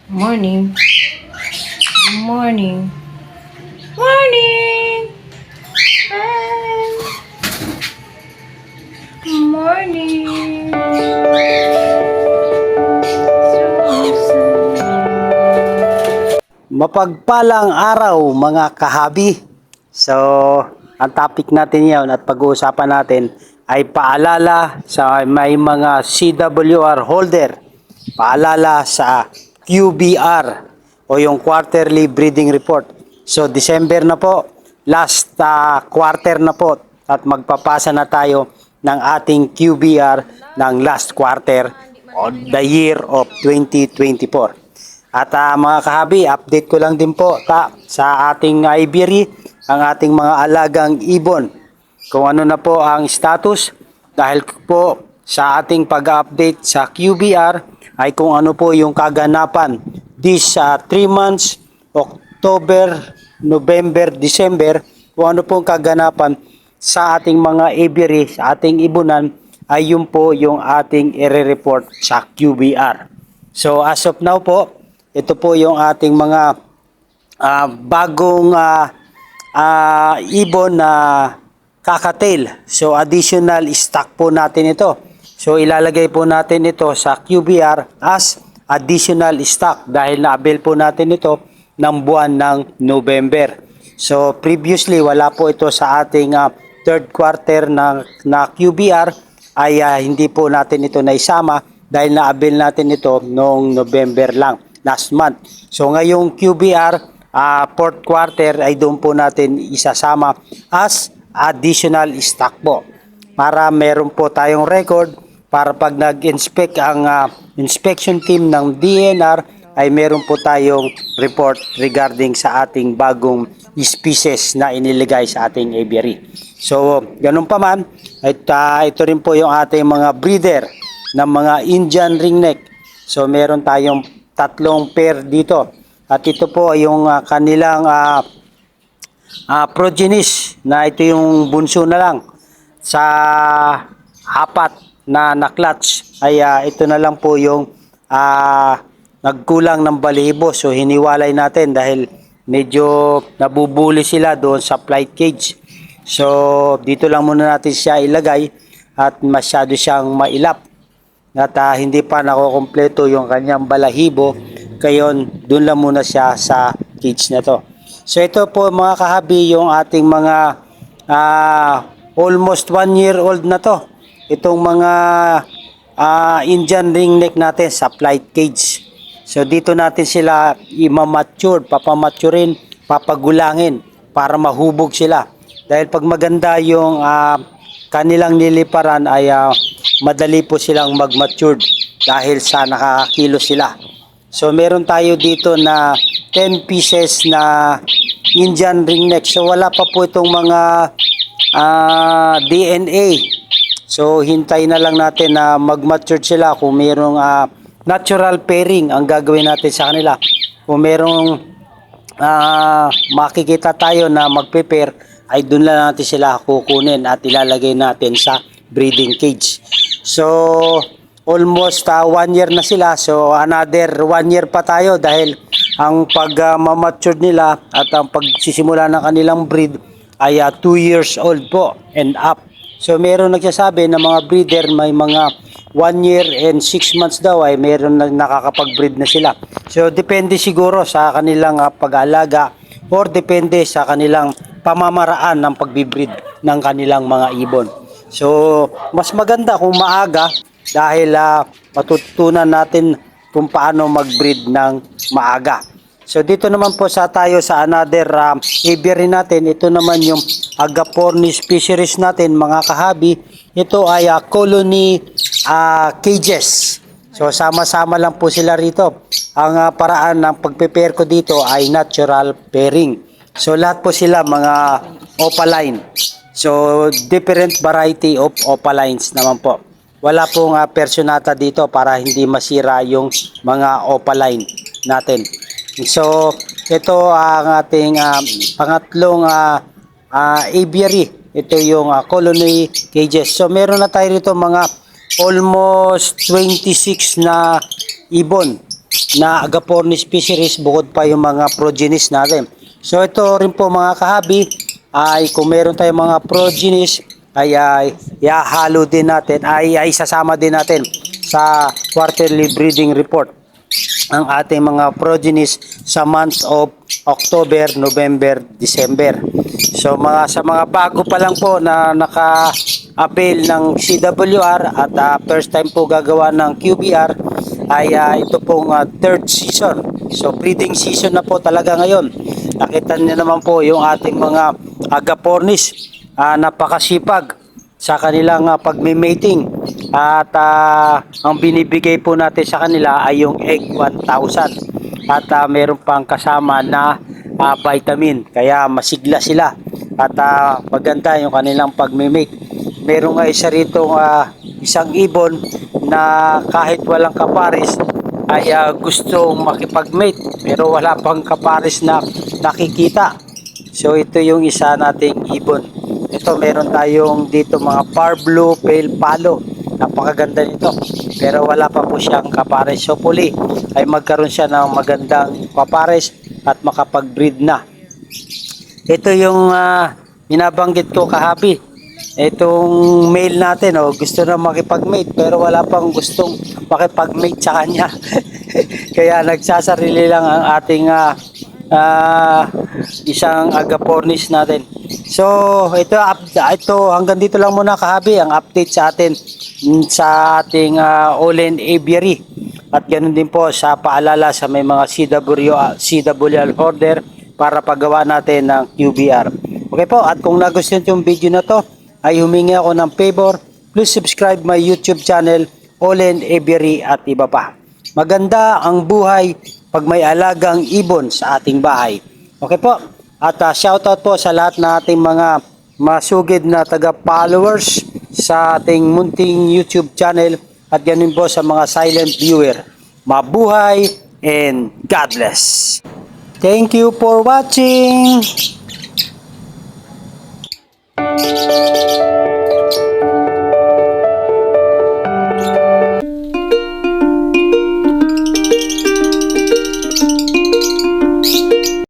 Morning. Morning. Morning. Hi. Morning. Mapagpalang araw mga kahabi. So, ang topic natin ngayon at pag-uusapan natin ay paalala sa may mga CWR holder. Paalala sa QBR o yung Quarterly Breeding Report. So, December na po, last quarter na po at magpapasa na tayo ng ating QBR ng last quarter of the year of 2024. At mga kahabi, update ko lang din po sa ating aviary, ang ating mga alagang ibon. Kung ano na po ang status dahil po sa ating pag-update sa QBR ay kung ano po yung kaganapan this 3 months, October, November, December, kung ano pong kaganapan sa ating mga aviary, sa ating ibunan ay yun po yung ating i-report sa QBR. So as of now po, ito po yung ating mga bagong ibon na kakatail. So additional stock po natin ito. So ilalagay po natin ito sa QBR as additional stock dahil na-avail po natin ito ng buwan ng November. So previously wala po ito sa ating third quarter na QBR ay hindi po natin ito naisama dahil na-avail natin ito noong November lang, last month. So ngayong QBR, fourth quarter ay doon po natin isasama as additional stock po. Para meron po tayong record para pag nag-inspect ang inspection team ng DNR ay meron po tayong report regarding sa ating bagong species na iniligay sa ating aviary. So, ganun pa man, ito rin po yung ating mga breeder ng mga Indian ringneck. So, meron tayong 3 pair dito. At ito po yung kanilang progenies na ito yung bunso na lang sa 4 na clutch ay ito na lang po yung nagkulang ng balahibo. So hiniwalay natin dahil medyo nabubuli sila doon sa flight cage. So dito lang muna natin siya ilagay at masyado siyang mailap at hindi pa nakokompleto yung kanyang balahibo, kayon doon lang muna siya sa cage na to. So ito po mga kahabi yung ating mga almost 1 year old na to, itong mga Indian ringneck natin sa flight cage. So dito natin sila i-mature, papamaturin, papagulangin para mahubog sila. Dahil pag maganda yung kanilang niliparan ay madali po silang mag-mature dahil sa nakakakilo sila. So meron tayo dito na 10 pieces na Indian ringneck. So wala pa po itong mga DNA. So hintay na lang natin na mag-mature sila kung merong natural pairing ang gagawin natin sa kanila. Kung merong makikita tayo na magpe-pair ay doon lang natin sila kukunin at ilalagay natin sa breeding cage. So almost 1 year na sila. So another 1 year pa tayo dahil ang pag-mature nila at ang pagsisimula ng kanilang breed ay 2 years old po and up. So meron nagsasabi na mga breeder may mga 1 year and 6 months daw ay meron na nakakapag-breed na sila. So depende siguro sa kanilang pag-aalaga or depende sa kanilang pamamaraan ng pagbibreed ng kanilang mga ibon. So mas maganda kung maaga dahil matutunan natin kung paano mag-breed ng maaga. So dito naman po tayo sa another aviary natin. Ito naman yung Agapornis fisheries natin mga kahabi. Ito ay colony cages. So sama-sama lang po sila rito. Ang paraan ng pagpe-pair ko dito ay natural pairing. So lahat po sila mga opaline. So different variety of opalines naman po. Wala pong personata dito para hindi masira yung mga opaline natin. So ito ang ating pangatlong aviary. Ito yung colony cages. So meron na tayo rito mga almost 26 na ibon na Agapornis fisheries bukod pa yung mga progenies natin. So ito rin po mga kahabi ay kung meron tayong mga progenies ay ihahalo din natin ay sasama din natin sa quarterly breeding report ang ating mga progenies sa month of October, November, December. So sa mga bago pa lang po na naka-avail ng CWR at first time po gagawa ng QBR ay ito pong third season. So breeding season na po talaga ngayon. Nakita niyo naman po yung ating mga Agapornis, napakasipag sa kanilang pagme-mating at ang binibigay po natin sa kanila ay yung egg 1,000 at meron pang kasama na vitamin kaya masigla sila at maganda yung kanilang pagme-mate. Meron nga isa rito isang ibon na kahit walang kapares ay gustong makipag-mate pero wala pang kapares na nakikita. So ito yung isa nating ibon. Ito meron tayong dito mga Parblo Pale Palo. Napakaganda nito. Pero wala pa po siyang kapares. So puli ay magkaroon siya ng magandang kapares at makapag-breed na. Ito yung binabanggit ko kahabi. Itong male natin gusto na makipag-mate pero wala pang gustong makipag-mate sa kanya. Kaya nagsasarili lang ang ating isang Agapornis natin. So ito hanggang dito lang muna kahabi ang update sa atin sa ating Olen Aviary. At ganoon din po sa paalala sa may mga CWL order para paggawa natin ng QBR. Okay po, at kung nagustuhan yung video na to ay humingi ako ng favor, please subscribe my YouTube channel Olen Aviary at iba pa. Maganda ang buhay pag may alagang ibon sa ating bahay. Okay po, at shoutout po sa lahat na ating mga masugid na taga-followers sa ating munting YouTube channel at ganun po sa mga silent viewer. Mabuhay and God bless. Thank you for watching.